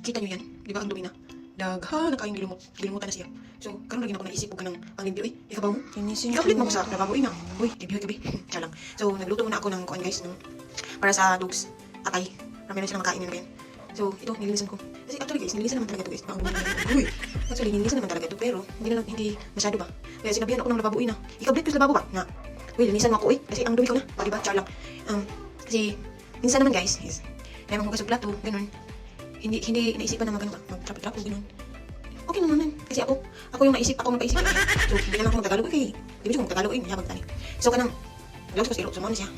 Kita nyo yan? Di ba ang dumi na? Daghan na kayong gilumutan na siya. So, karon lagi na ako naisip ko ng ang limpyo eh. Ikabaw mo? I-upload mo ko sa lababo eh nga. Uy, limpyo gabi. Siya lang. So, nagluto muna ako ng kuan guys. Para sa dogs. Atay. Marami na silang makain yan. So, ito, nilinisan ko. Kasi actually guys, nilinisan naman talaga ito guys. Uy, actually, nilinisan naman talaga ito. Pero, hindi masyado ba? Kaya sinabihan ako ng lababo eh na. Ikablit ko sa lababo ba? Na. Uy, linisan mo ako eh. Kasi ang dumi ko na. O, diba? Char lang. Kasi, minsan naman guys, is, may mga hugas ng plato, ganun. Hindi naisipan na mag-trapo, ganun. Okay naman. Kasi ako yung naisip, ako magpaisip. So, hindi naman ako mag-Tagalog eh. Di ba siya mag-Tagalog eh, mayabang tani. So, kanang, lawas ko siro, sumama siya.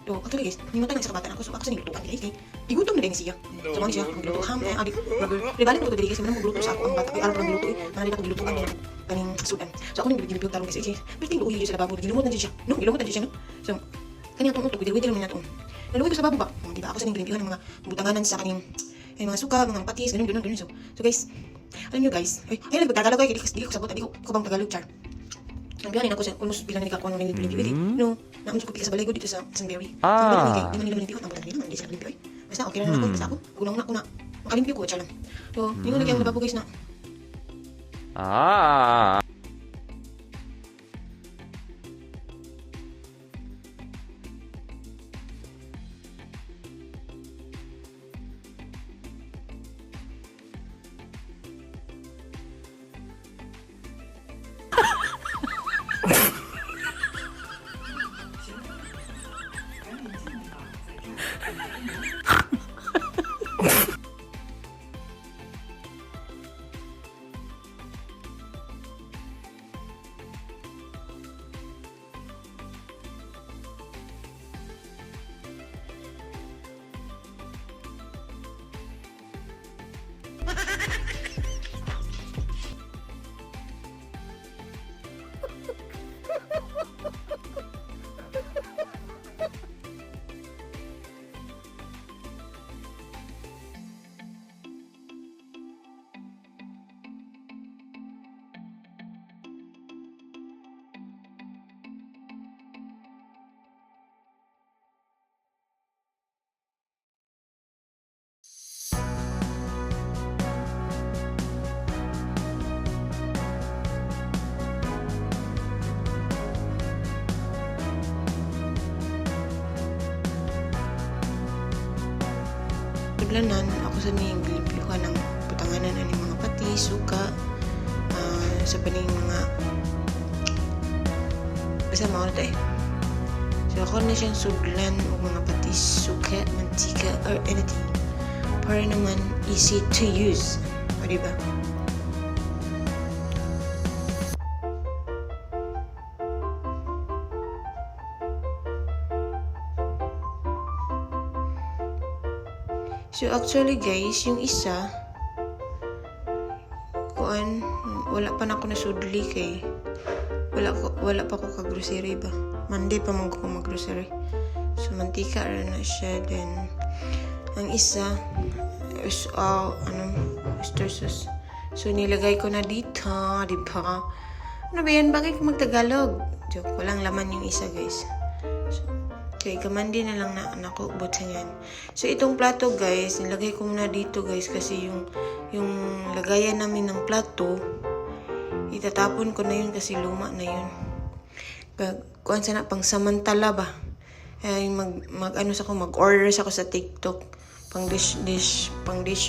So, actually guys, nimutang na sa kabatan ako. So, ako sa nilutuan nila eh. Igutom na din siya. Sumama siya, magluto ham, adik, rubber. Ribalik ko ito dili kasi manang magluto sa ako. Ang bata, alam ko ng luto eh. Manali ako gilutuan niya kaning sudan. So, ako nang ginipiyog tarong kasi, pero tingin uhi sa lababo, gilumutan siya. No, gilumutan siya, no? So, kanya itong utok, widil naman natin. Naluwi ko sa babo ba? Di ba ako sa ginipiyuhan ng mga butanganan sa kaning mga suka, mga patis, ganun. So guys, alam nyo guys, ay nagpagtagalog ay, hindi ko sabot, hindi ko bang tagalog, char. Ang biyanin ako sa, almost bilang nilika ko ng limpyo eh. No, naamso ko pika sa balaygo dito sa Sunberry. Sa balaygo ni kay, di man nila limpyo, ang butan nila, hindi sila limpyo eh. Basta okay lang ako, basta ako, gulang na ako na, makalimpyo ko, char lang. So, hindi ko lagi ang lababo guys na. Taglanan, ako sa niyang gilimpyuhan ng putanganan ng mga patis, suka, sa paning mga basta mga ano eh. So ako na siyang suglan o mga patis, suka, mantika, or anything para naman easy to use. O diba? So actually guys, yung isa kuan wala pa na ako nasudli kay wala pa ko ka-grocery ba. Monday pa man ko mag-grocery. So mantika na siya, then ang isa is oyster sauce. So nilagay ko na dito, di ba? Ano ba yan? Bakit magtagalog? Joke, walang laman yung isa guys. Okay, kamandi na lang na ako butangan. So itong plato guys, nilagay ko muna dito guys kasi yung lagayan namin ng plato, itatapon ko na yun kasi luma na yun. Kuan sana pang samantala ba? Ay mag-order ako sa TikTok pang dish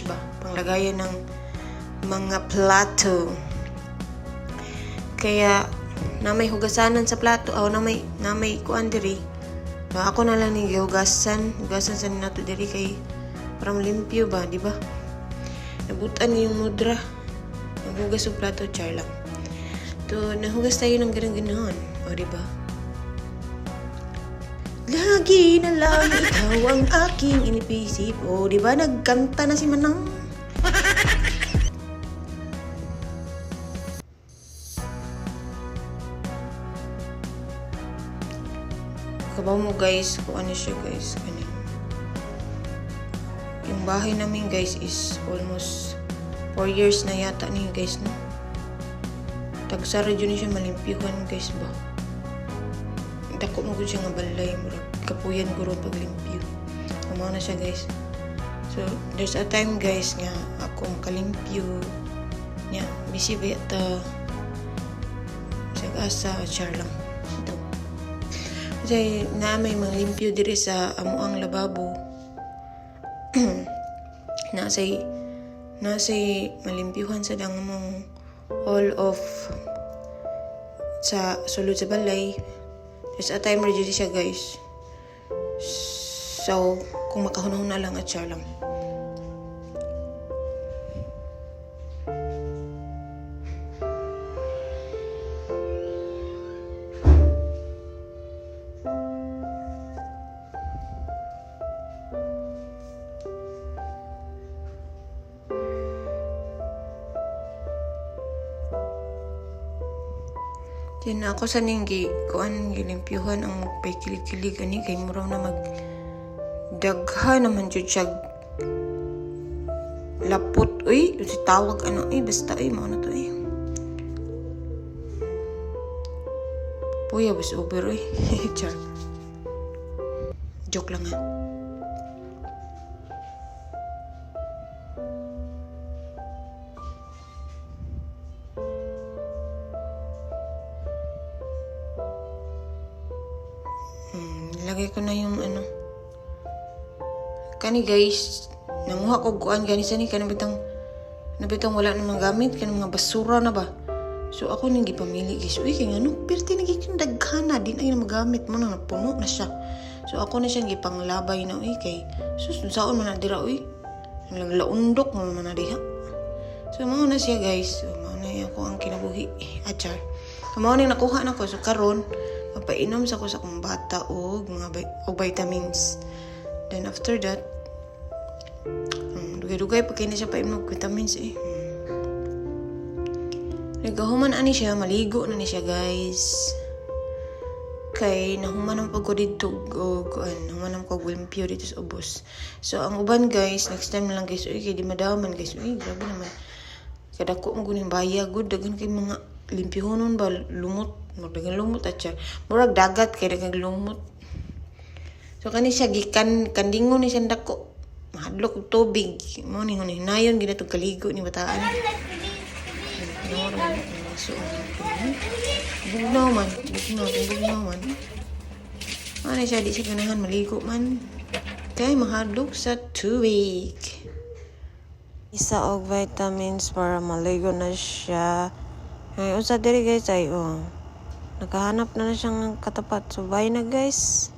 ba? Pang lagayan ng mga plato. Kaya na may hugasanan sa plato, na may kuan diri. Ako na lang ni hugasan sa nato diri kay parang limpyo ba, di ba? Nabutan yung mudra. Naghugas yung plato, char lang. To, nahugas tayo ng ganun-ganon. O, di ba? Lagi na lang ikaw ang aking inipisip. O, di ba? Nagkanta na si Manang. Kabaw mo guys, kung ano siya guys, kanin. Yung bahay namin guys is almost 4 years na yata niyo guys, no? Tagsara dyan siya malimpyuhan guys ba? Dako mo siya nga balay, kapuyan ko ron pag limpyo. Kumaw na siya guys. So So, there's a time guys nga ako makalimpyo nya busy ba ta asa char lang ito. Kasi na may mga limpyo diri sa amuang lababo. nasay malimpyuhan sa dang mong all of sa sulod sa balay. There's a timer dito siya guys. So, kung makahunahon na lang at char lang. Then ako sa ninggi kuan gilimpyuhan ang pay kilig-kilig ani kay muraw na magdaghan naman jud siya lapot uy si tawag ano basta mao na to puya bus over char joke lang ha. Lagay ko na yung kani guys namuha ko kuan gani sa ni kanabitang wala na mga gamit kanang mga basura na ba. So ako nang gipamili guys uy kay ngano perti naging daghana din ay magamit mo na napuno na siya. So ako na siyang gipanglabay na uy kay sus saon man na dira uy naglaundok mo man na diha. So mao na siya guys. So mao na ako ang kinabuhi achar. So mao na nakuha na ko so karon mapainom sa ko sa akong bata o mga vitamins. Then after that, dugay-dugay pag kaya na siya painom ng vitamins Nagahuman ani siya, maligo na ni siya guys. Kay nahuman ang pagko dito o nahuman ang pagwilimpyo dito sa ubos. So ang uban guys, next time na lang guys, kay di madaman guys. Grabe naman. Kadako mo guning bayagod, dagan kay mga limpyohonon ba lumot. Dagang lumot at siya. Murag dagat kay dagang lumot. So kani siya gikan kandingon ni siya dako. Mahadlok og tubig. Mo ni hinayon gina tog kaligo ni bataan. Bugnaw man. Ano siya di siya ganahan maligo man. Kay mahadlok sa tubig. Isa og vitamins para maligo na siya. Ay, usa diri guys ay nakahanap na siyang katapat. So, bye na guys.